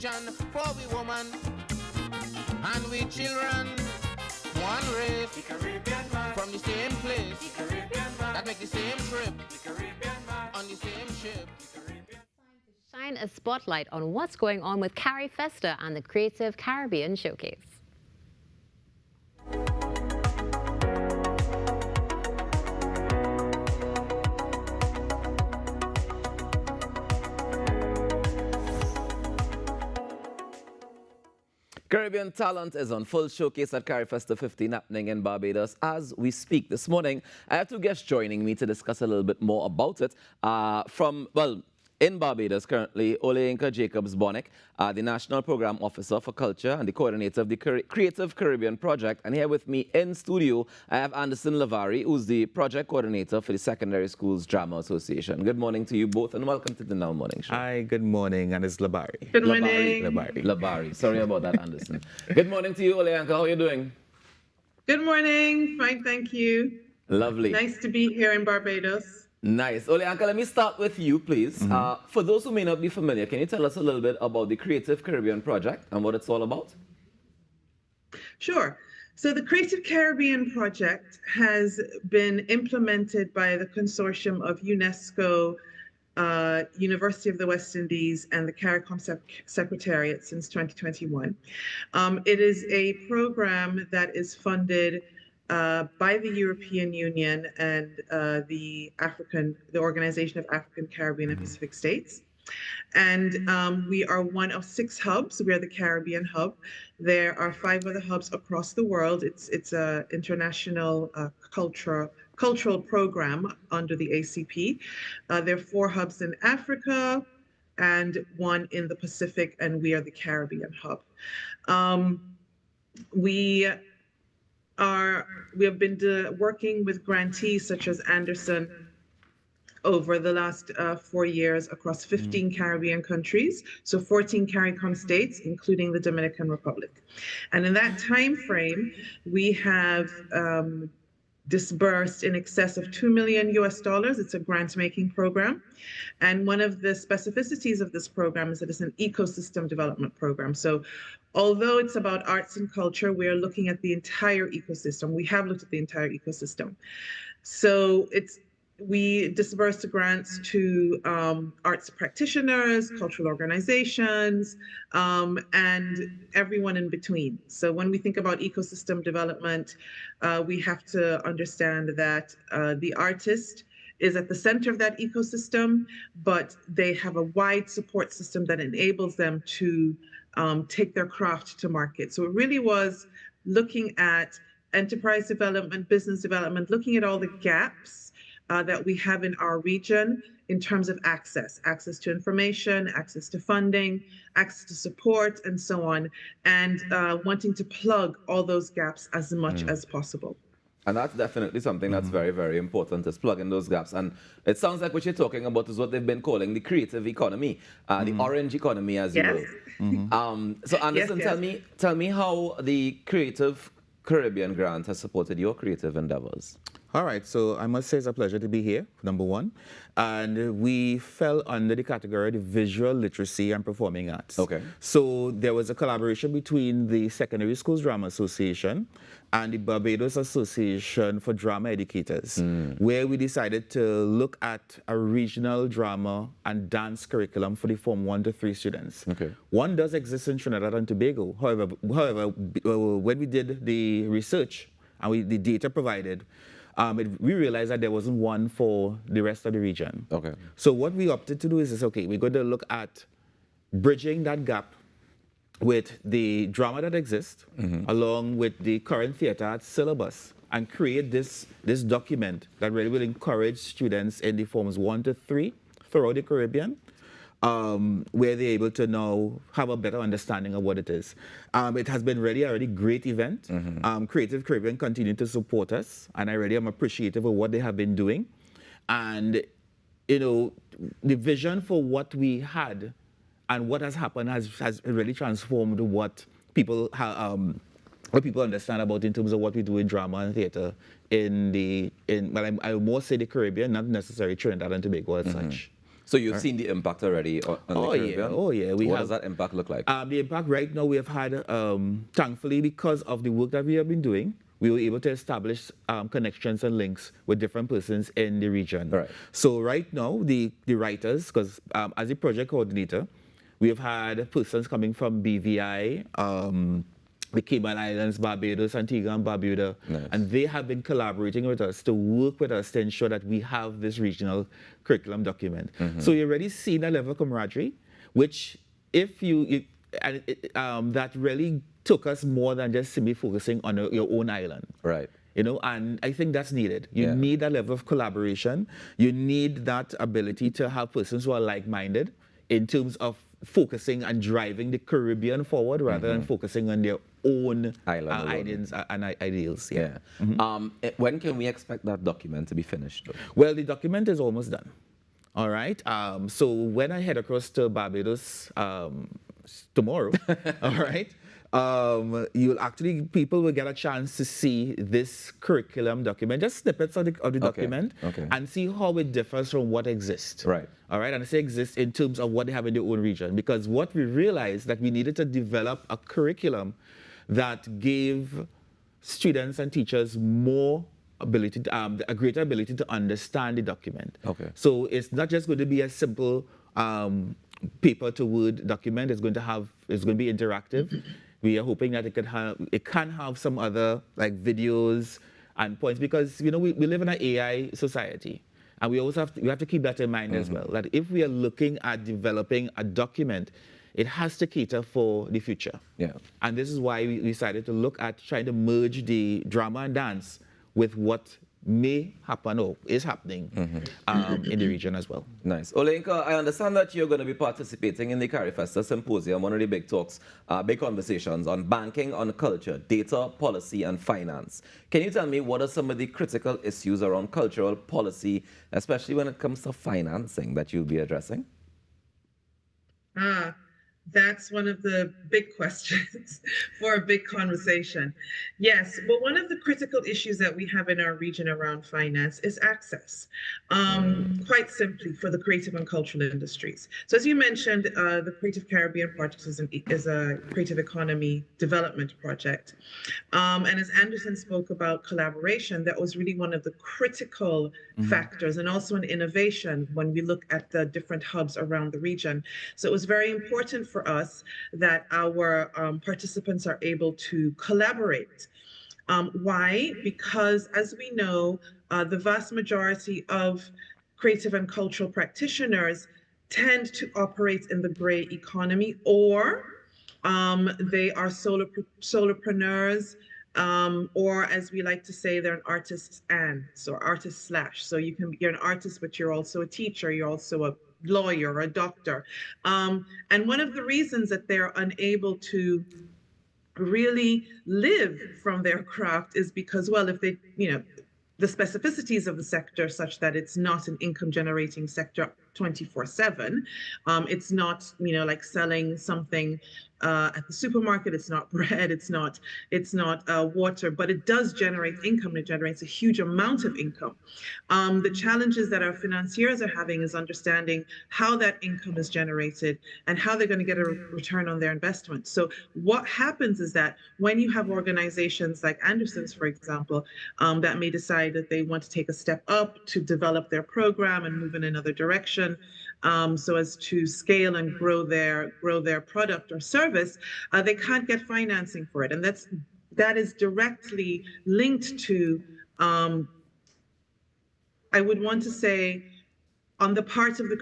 religion, for we woman, and we children, one race, the Caribbean man, from the same place, the Caribbean man, that make the same trip, the Caribbean man, on the same ship. Shine a spotlight on what's going on with CARIFESTA and the Creative Caribbean Showcase. Caribbean talent is on full showcase at CARIFESTA 15 happening in Barbados as we speak. This morning, I have two guests joining me to discuss a little bit more about it. In Barbados currently, Oleinka Jacobs-Bonnick, the National Program Officer for Culture and the coordinator of the Creative Caribbean Project. And here with me in studio, I have Anderson Lavari, who's the project coordinator for the Secondary Schools Drama Association. Good morning to you both and welcome to the Now Morning Show. Hi, good morning, and it's Labari. Good morning. Labari. Sorry about that, Anderson. Good morning to you, Oleinka. How are you doing? Good morning. Fine, thank you. Lovely. Nice to be here in Barbados. Nice. Oleinka, let me start with you, please. For those who may not be familiar, can you tell us a little bit about the Creative Caribbean Project and what it's all about? Sure. So the Creative Caribbean Project has been implemented by the consortium of UNESCO, University of the West Indies, and the CARICOM Secretariat since 2021. It is a program that is funded by the European Union and the Organization of African, Caribbean, and Pacific States. And we are one of 6 hubs. We are the Caribbean hub. There are 5 other hubs across the world. It's an international cultural program under the ACP. There are 4 hubs in Africa and 1 in the Pacific, and we are the Caribbean hub. We have been working with grantees such as Anderson over the last 4 years across 15 Caribbean countries, so 14 CARICOM states, including the Dominican Republic. And in that time frame, we have disbursed in excess of $2 million US. It's a grant-making program. And one of the specificities of this program is that it's an ecosystem development program. So although it's about arts and culture, we are looking at the entire ecosystem. We have looked at the entire ecosystem. So we disperse the grants to arts practitioners, cultural organizations, and everyone in between. So when we think about ecosystem development, we have to understand that the artist is at the center of that ecosystem, but they have a wide support system that enables them to take their craft to market. So it really was looking at enterprise development, business development, looking at all the gaps that we have in our region in terms of access to information, access to funding, access to support, and so on, and wanting to plug all those gaps as much as possible. And that's definitely something that's very, very important, is plugging those gaps. And it sounds like what you're talking about is what they've been calling the creative economy, the orange economy, as you will. So Anderson, tell me how the Creative Caribbean Grant has supported your creative endeavors. All right, so I must say it's a pleasure to be here, number one. And we fell under the category of visual literacy and performing arts. Okay. So there was a collaboration between the Secondary Schools Drama Association and the Barbados Association for Drama Educators, where we decided to look at a regional drama and dance curriculum for the Form 1 to 3 students. Okay. One does exist in Trinidad and Tobago. However, when we did the research and the data provided, we realized that there wasn't one for the rest of the region. Okay. So what we opted to do is okay, we're going to look at bridging that gap with the drama that exists, along with the current theater arts syllabus, and create this document that really will encourage students in the forms 1 to 3 throughout the Caribbean, where they're able to now have a better understanding of what it is. It has been really a really great event. Creative Caribbean continue to support us, and I really am appreciative of what they have been doing. And, you know, the vision for what we had and what has happened has really transformed what people understand about in terms of what we do in drama and theater I will more say the Caribbean, not necessarily Trinidad and Tobago as such. So you've seen the impact already on the Caribbean? Oh yeah. What does that impact look like? The impact right now we have had, thankfully, because of the work that we have been doing, we were able to establish connections and links with different persons in the region. Right. So right now, the writers, because as a project coordinator, we have had persons coming from BVI, the Cayman Islands, Barbados, Antigua and Barbuda, Nice. and they have been collaborating with us to work with us to ensure that we have this regional curriculum document. So you already see that level of camaraderie, which that really took us more than just simply focusing on your own island. Right. You know, and I think that's needed. You need that level of collaboration. You need that ability to have persons who are like-minded in terms of focusing and driving the Caribbean forward rather than focusing on their own ideas and ideals. Yeah. When can we expect that document to be finished, though? Well, the document is almost done. All right. So when I head across to Barbados tomorrow, all right, people will get a chance to see this curriculum document, just snippets of the document, and see how it differs from what exists. Right. All right, and I say exists in terms of what they have in their own region, because what we realized that we needed to develop a curriculum that gave students and teachers more ability, a greater ability to understand the document. Okay. So it's not just going to be a simple paper to word document. It's going to be interactive. We are hoping that it can have some other like videos and points, because we live in an AI society, and we have to keep that in mind as well. That if we are looking at developing a document, it has to cater for the future. Yeah. And this is why we decided to look at trying to merge the drama and dance with what may happen or is happening in the region as well. Nice. Olenka, I understand that you're going to be participating in the CARIFESTA Symposium, one of the big talks, big conversations on banking, on culture, data, policy, and finance. Can you tell me what are some of the critical issues around cultural policy, especially when it comes to financing, that you'll be addressing? That's one of the big questions for a big conversation. Yes, but one of the critical issues that we have in our region around finance is access, quite simply for the creative and cultural industries. So as you mentioned, the Creative Caribbean Project is a creative economy development project. And as Anderson spoke about collaboration, that was really one of the critical factors, and also an innovation when we look at the different hubs around the region. So it was very important for us that our participants are able to collaborate. Why? Because as we know, the vast majority of creative and cultural practitioners tend to operate in the gray economy, or they are solopreneurs, or as we like to say, they're an artist artist/. So you're an artist, but you're also a teacher, you're also a lawyer or a doctor. And one of the reasons that they're unable to really live from their craft is because, well, if they, the specificities of the sector such that it's not an income generating sector 24/7. It's not, like selling something at the supermarket. It's not bread. It's not water, but it does generate income. It generates a huge amount of income. The challenges that our financiers are having is understanding how that income is generated and how they're going to get a return on their investment. So what happens is that when you have organizations like Anderson's, for example, that may decide that they want to take a step up to develop their program and move in another direction, so as to scale and grow their product or service, they can't get financing for it, and that is directly linked to, I would want to say, on the part of the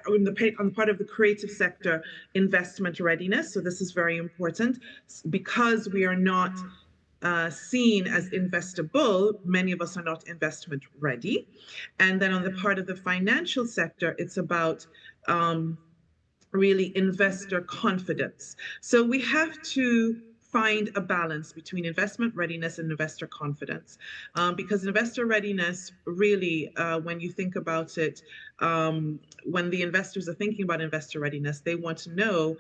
on the part of the creative sector, investment readiness. So this is very important because we are not seen as investable. Many of us are not investment ready. And then on the part of the financial sector, it's about really investor confidence. So we have to find a balance between investment readiness and investor confidence, because investor readiness really, when you think about it, when the investors are thinking about investor readiness, they want to know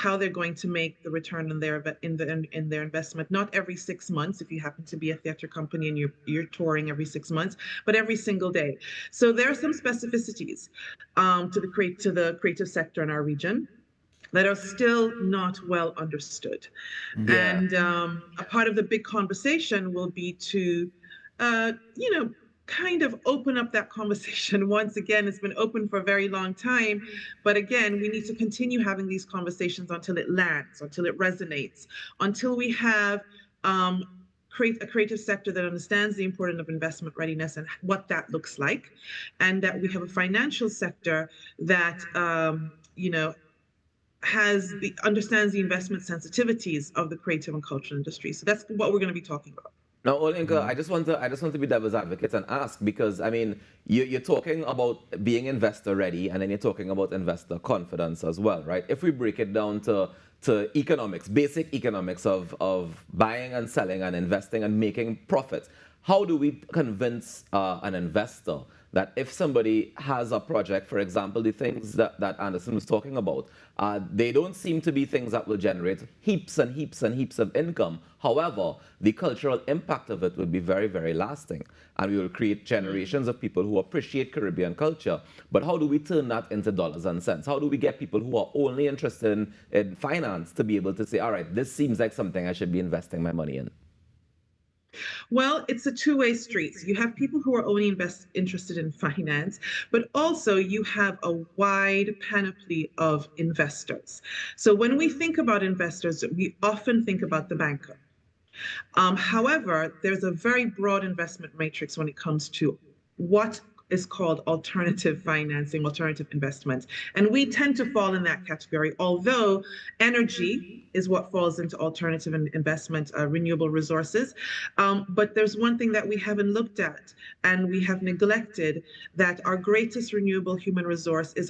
how they're going to make the return on their investment. Not every 6 months, if you happen to be a theater company and you're touring every 6 months, but every single day. So there are some specificities to the creative sector in our region that are still not well understood. Yeah. And a part of the big conversation will be to, kind of open up that conversation. Once again, it's been open for a very long time, but again, we need to continue having these conversations until it lands, until it resonates, until we have a creative sector that understands the importance of investment readiness and what that looks like, and that we have a financial sector that, understands the investment sensitivities of the creative and cultural industry. So that's what we're going to be talking about. Now, Olinka, I just want to be devil's advocate and ask, because I mean, you're talking about being investor ready, and then you're talking about investor confidence as well, right? If we break it down to economics, basic economics of buying and selling and investing and making profits, how do we convince an investor that if somebody has a project, for example, the things that Anderson was talking about, they don't seem to be things that will generate heaps and heaps and heaps of income. However, the cultural impact of it will be very, very lasting. And we will create generations of people who appreciate Caribbean culture. But how do we turn that into dollars and cents? How do we get people who are only interested in finance to be able to say, all right, this seems like something I should be investing my money in? Well, it's a two-way street. You have people who are only interested in finance, but also you have a wide panoply of investors. So when we think about investors, we often think about the banker. However, there's a very broad investment matrix when it comes to what is called alternative financing, alternative investments. And we tend to fall in that category, although energy is what falls into alternative investment, renewable resources. But there's one thing that we haven't looked at and we have neglected, that our greatest renewable human resource is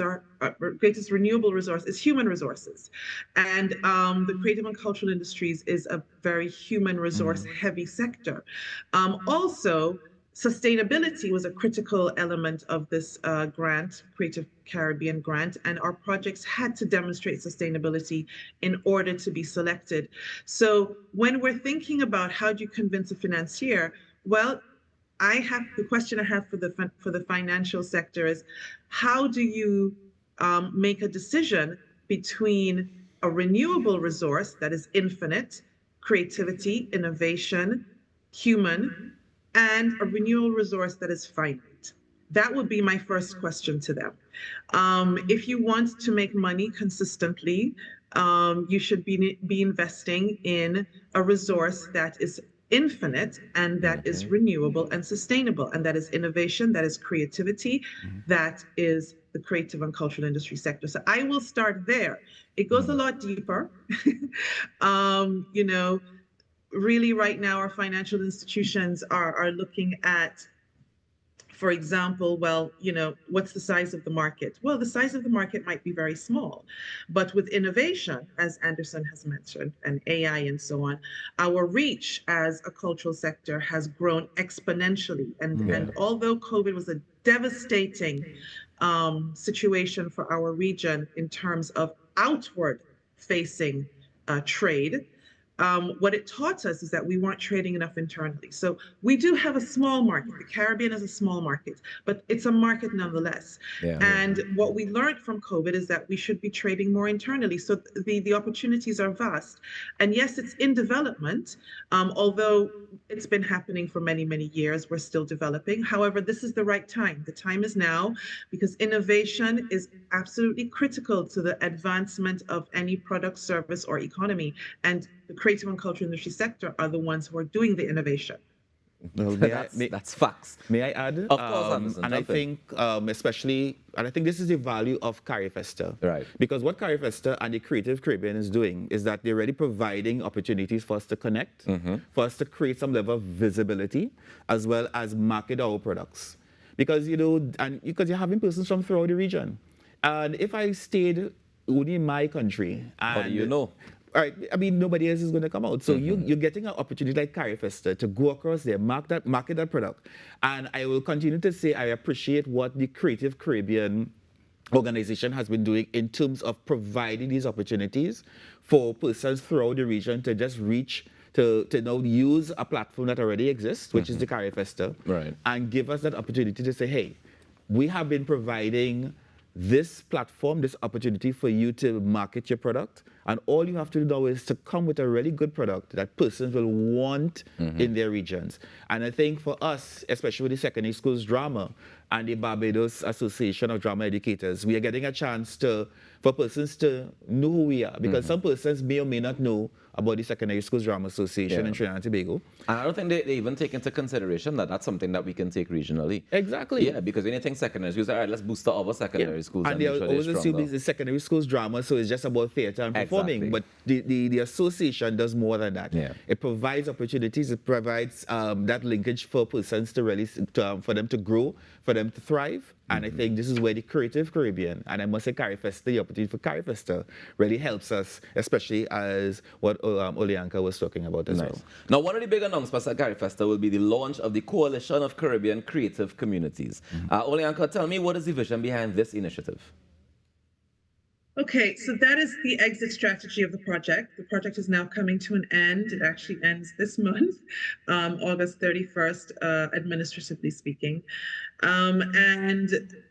human resources. And the creative and cultural industries is a very human resource heavy sector. Also, sustainability was a critical element of this grant, Creative Caribbean grant, and our projects had to demonstrate sustainability in order to be selected. So when we're thinking about how do you convince a financier, well, the question I have for the financial sector is, how do you make a decision between a renewable resource that is infinite, creativity, innovation, human, and a renewable resource that is finite? That would be my first question to them. If you want to make money consistently, you should be investing in a resource that is infinite and that is renewable and sustainable, and that is innovation, that is creativity, that is the creative and cultural industry sector. So I will start there. It goes a lot deeper. Really right now our financial institutions are looking at, for example, well, what's the size of the market? Well, the size of the market might be very small, but with innovation, as Anderson has mentioned, and AI and so on, our reach as a cultural sector has grown exponentially. And although COVID was a devastating situation for our region in terms of outward facing trade, what it taught us is that we weren't trading enough internally. So we do have a small market. The Caribbean is a small market, but it's a market nonetheless. And what we learned from COVID is that we should be trading more internally. So the opportunities are vast. And yes, it's in development, although it's been happening for many, many years. We're still developing. However, this is the right time. The time is now, because innovation is absolutely critical to the advancement of any product, service, or economy. And the creative and cultural industry sector are the ones who are doing the innovation. Well, that's facts. May I add? Of course, Anderson, and I think I think this is the value of CARIFESTA. Right. Because what CARIFESTA and the Creative Caribbean is doing is that they're already providing opportunities for us to connect, for us to create some level of visibility, as well as market our products. Because, because you're having persons from throughout the region. And if I stayed only in my country, how do you know? All right, I mean, nobody else is going to come out. So you're getting an opportunity like CARIFESTA to go across there, market that product. And I will continue to say I appreciate what the Creative Caribbean organization has been doing in terms of providing these opportunities for persons throughout the region to just reach to now use a platform that already exists, which is the CARIFESTA, Right. and give us that opportunity to say, hey, we have been providing this platform, this opportunity for you to market your product, and all you have to do now is to come with a really good product that persons will want in their regions. And I think for us, especially with the secondary schools drama and the Barbados Association of Drama Educators, we are getting a chance for persons to know who we are, because some persons may or may not know about the Secondary Schools Drama Association in Trinidad and Tobago. And I don't think they even take into consideration that that's something that we can take regionally. Exactly. Yeah, because when you think secondary schools, all right, let's boost our secondary schools. And they always assume it's the secondary schools drama, so it's just about theatre and performing. Exactly. But the association does more than that. Yeah. It provides opportunities. It provides that linkage for persons to really, for them to grow, for them to thrive. And I think this is where the Creative Caribbean, and I must say CARIFESTA, the opportunity for CARIFESTA, really helps us, especially as what Olianka was talking about as well. Now, one of the big announcements at CARIFESTA will be the launch of the Coalition of Caribbean Creative Communities. Olianka, tell me, what is the vision behind this initiative? Okay, so that is the exit strategy of the project. The project is now coming to an end. It actually ends this month, August 31st, administratively speaking. And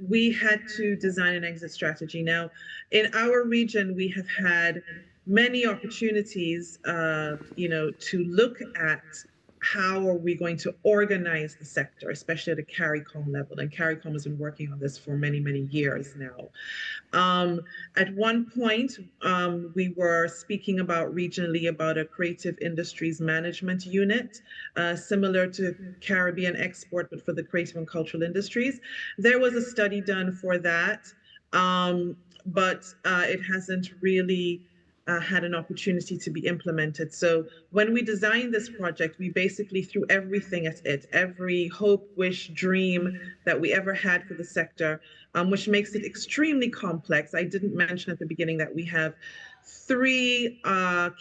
we had to design an exit strategy. Now, in our region, we have had many opportunities, to look at how are we going to organize the sector, especially at a CARICOM level. And CARICOM has been working on this for many, many years now. At one point, we were speaking about regionally about a creative industries management unit, similar to Caribbean Export, but for the creative and cultural industries. There was a study done for that, but it hasn't really had an opportunity to be implemented. So when we designed this project, we basically threw everything at it, every hope, wish, dream that we ever had for the sector, which makes it extremely complex. I didn't mention at the beginning that we have three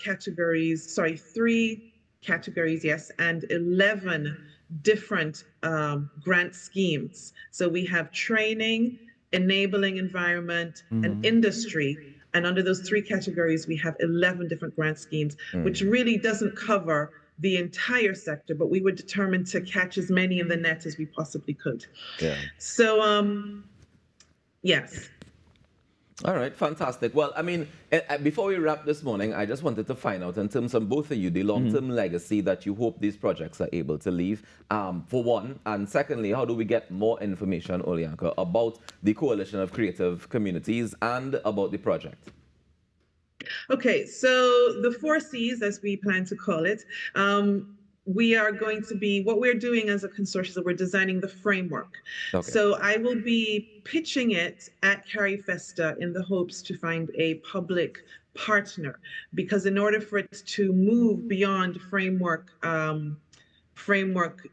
categories, yes, and 11 different grant schemes. So we have training, enabling environment, and industry. And under those three categories, we have 11 different grant schemes, which really doesn't cover the entire sector, but we were determined to catch as many in the net as we possibly could. Yeah. So, yes. All right, fantastic. Well, I mean, before we wrap this morning, I just wanted to find out, in terms of both of you, the long-term legacy that you hope these projects are able to leave, for one. And secondly, how do we get more information, Olianka, about the Coalition of Creative Communities and about the project? Okay, so the 4 Cs, as we plan to call it, we are going to be, what we're doing as a consortium is we're designing the framework. Okay. So I will be pitching it at CARIFESTA in the hopes to find a public partner, because in order for it to move beyond framework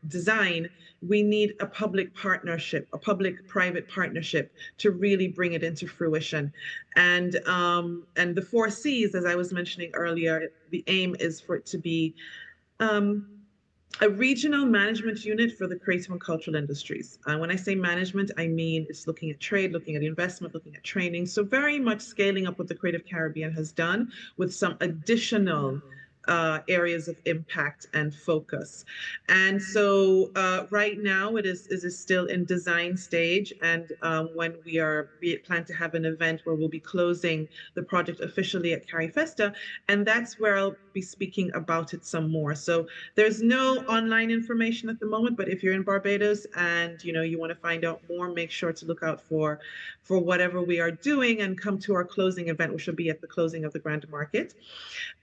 design, we need a public partnership, a public-private partnership to really bring it into fruition. And the 4 Cs, as I was mentioning earlier, the aim is for it to be a regional management unit for the creative and cultural industries. When I say management, I mean it's looking at trade, looking at investment, looking at training. So very much scaling up what the Creative Caribbean has done with some additional areas of impact and focus. And so right now it is still in design stage, and when we plan to have an event where we'll be closing the project officially at CARIFESTA, and that's where I'll be speaking about it some more. So there's no online information at the moment, but if you're in Barbados and you want to find out more, make sure to look out for whatever we are doing and come to our closing event, which will be at the closing of the Grand Market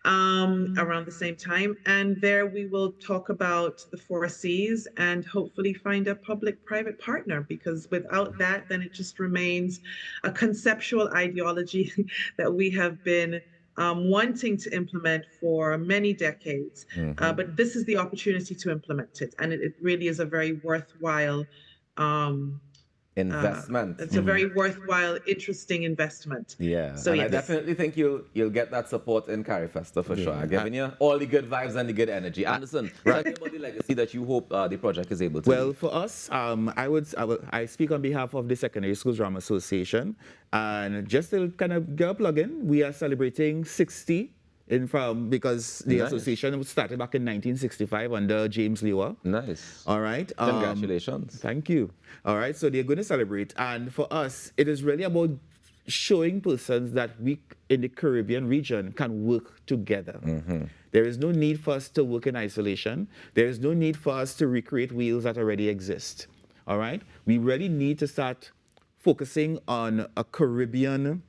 around the same time. And there we will talk about the 4 Cs and hopefully find a public-private partner, because without that, then it just remains a conceptual ideology that we have been wanting to implement for many decades. But this is the opportunity to implement it. And it really is a very worthwhile investment. It's a very worthwhile, interesting investment. Yeah, So and yes. I definitely think you'll get that support in CARIFESTA for sure. Giving you all the good vibes and the good energy. Anderson, tell me about the legacy that you hope the project is able to Well, leave. for us, I speak on behalf of the Secondary Schools Drama Association, and just to kind of get a plug in, we are celebrating 60 because the association was started back in 1965 under James Lewa. Nice. All right. Congratulations. Thank you. All right. So they're going to celebrate, and for us, it is really about showing persons that we in the Caribbean region can work together. There is no need for us to work in isolation. There is no need for us to recreate wheels that already exist. All right? We really need to start focusing on a Caribbean,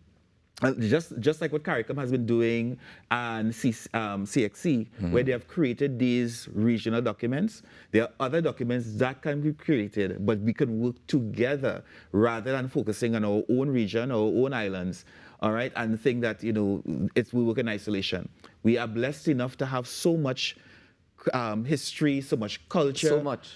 just like what CARICOM has been doing and CXC, where they have created these regional documents. There are other documents that can be created, but we can work together rather than focusing on our own region, our own islands, all right, and think that, we work in isolation. We are blessed enough to have so much history, so much culture.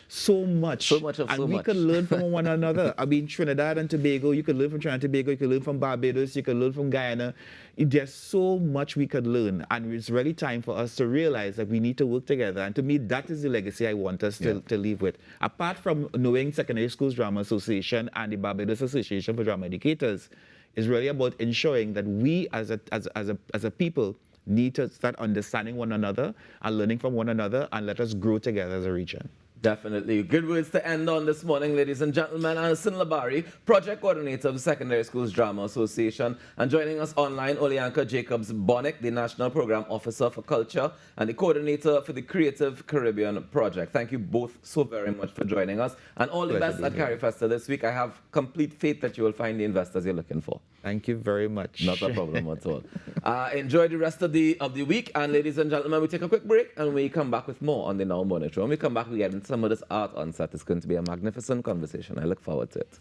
So much. And we can learn from one another. I mean, Trinidad and Tobago, you can learn from Trinidad and Tobago, you can learn from Barbados, you can learn from Guyana. There's so much we could learn, and it's really time for us to realize that we need to work together. And to me, that is the legacy I want us to leave with. Apart from knowing Secondary Schools Drama Association and the Barbados Association for Drama Educators, is really about ensuring that we as a people need to start understanding one another and learning from one another, and let us grow together as a region. Definitely. Good words to end on this morning, ladies and gentlemen. Anderson Labari, Project Coordinator of the Secondary Schools Drama Association. And joining us online, Olianka Jacobs-Bonnick, the National Program Officer for Culture and the Coordinator for the Creative Caribbean Project. Thank you both so very much for joining us. And all the best at CARIFESTA this week. I have complete faith that you will find the investors you're looking for. Thank you very much. Not a problem at all. Enjoy the rest of the week. And ladies and gentlemen, we take a quick break and we come back with more on the Now Monitor. When we come back, we get into some of this art on set. It's going to be a magnificent conversation. I look forward to it.